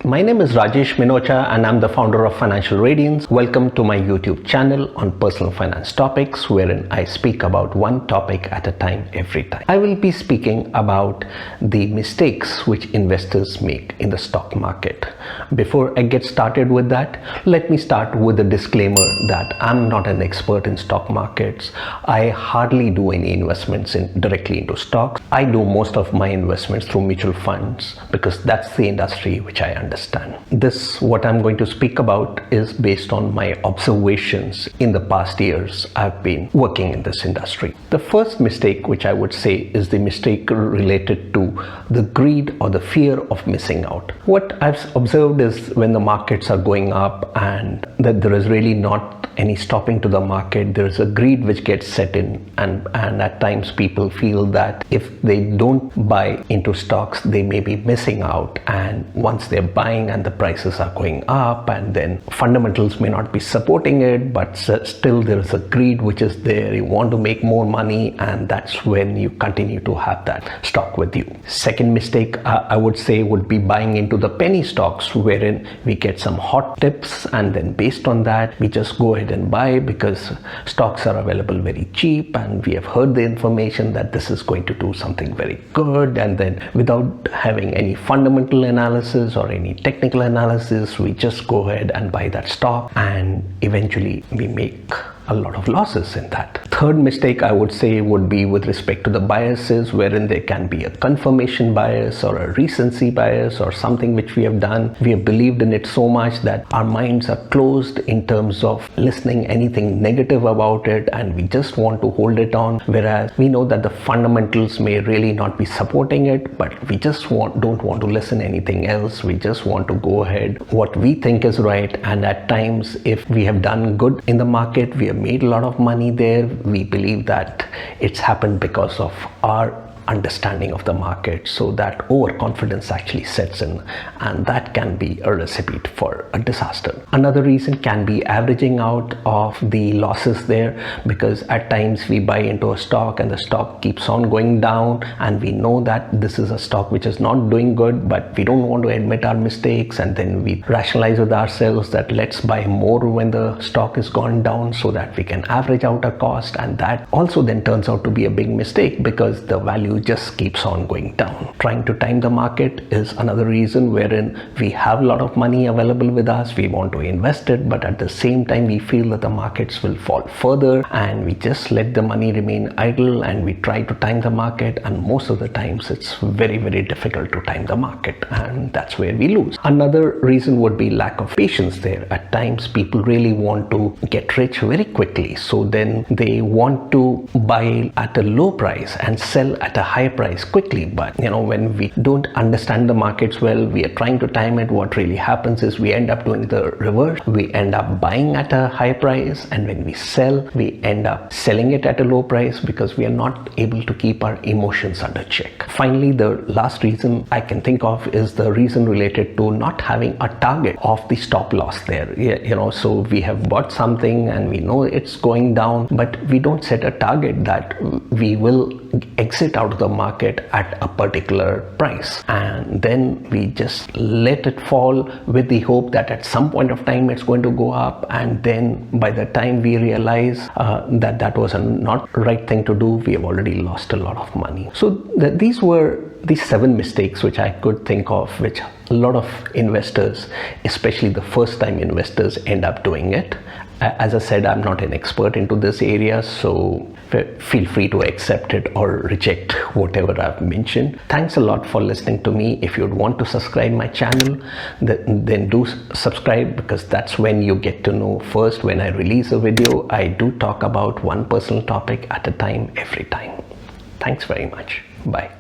My name is Rajesh Minocha and I'm the founder of Financial Radiance. Welcome to my YouTube channel on personal finance topics, wherein I speak about one topic at a time every time. I will be speaking about the mistakes which investors make in the stock market. Before I get started with that, let me start with a disclaimer that I'm not an expert in stock markets. I hardly do any investments directly into stocks. I do most of my investments through mutual funds because that's the industry which I understand. What I'm going to speak about is based on my observations in the past years I've been working in this industry. The first mistake which I would say is the mistake related to the greed or the fear of missing out. What I've observed is when the markets are going up and that there is really not any stopping to the market, there is a greed which gets set in, and at times people feel that if they don't buy into stocks they may be missing out, and once they're buying and the prices are going up and then fundamentals may not be supporting it, but still there is a greed which is there, you want to make more money, and that's when you continue to have that stock with you. Second mistake I would say would be buying into the penny stocks, wherein we get some hot tips and then based on that we just go ahead and buy because stocks are available very cheap and we have heard the information that this is going to do something very good, and then without having any fundamental analysis or any technical analysis we just go ahead and buy that stock, and eventually we make a lot of losses in that. Third mistake I would say would be with respect to the biases, wherein there can be a confirmation bias or a recency bias or something which we have done. We have believed in it so much that our minds are closed in terms of listening anything negative about it, and we just want to hold it on, whereas we know that the fundamentals may really not be supporting it, but we just don't want to listen anything else. We just want to go ahead what we think is right, and at times if we have done good in the market, we have made a lot of money there, we believe that it's happened because of our understanding of the market, so that overconfidence actually sets in, and that can be a recipe for a disaster. Another reason can be averaging out of the losses there, because at times we buy into a stock and the stock keeps on going down and we know that this is a stock which is not doing good, but we don't want to admit our mistakes, and then we rationalize with ourselves that let's buy more when the stock is gone down so that we can average out our cost, and that also then turns out to be a big mistake because the value just keeps on going down. Trying to time the market is another reason, wherein we have a lot of money available with us, we want to invest it, but at the same time we feel that the markets will fall further and we just let the money remain idle and we try to time the market, and most of the times it's very difficult to time the market, and that's where we lose. Another reason would be lack of patience there. At times people really want to get rich very quickly, so then they want to buy at a low price and sell at a high price quickly, but when we don't understand the markets well, we are trying to time it, what really happens is we end up doing the reverse. We end up buying at a high price, and when we sell we end up selling it at a low price because we are not able to keep our emotions under check. Finally, the last reason I can think of is the reason related to not having a target of the stop loss there. So we have bought something and we know it's going down, but we don't set a target that we will exit out of the market at a particular price, and then we just let it fall with the hope that at some point of time it's going to go up, and then by the time we realize that was not right thing to do, we have already lost a lot of money. So these were the 7 mistakes which I could think of, which a lot of investors, especially the first time investors, end up doing it. As I said, I'm not an expert into this area, so feel free to accept it or reject whatever I've mentioned. Thanks a lot for listening to me. If you'd want to subscribe my channel, then do subscribe, because that's when you get to know first when I release a video. I do talk about one personal topic at a time every time. Thanks very much. Bye.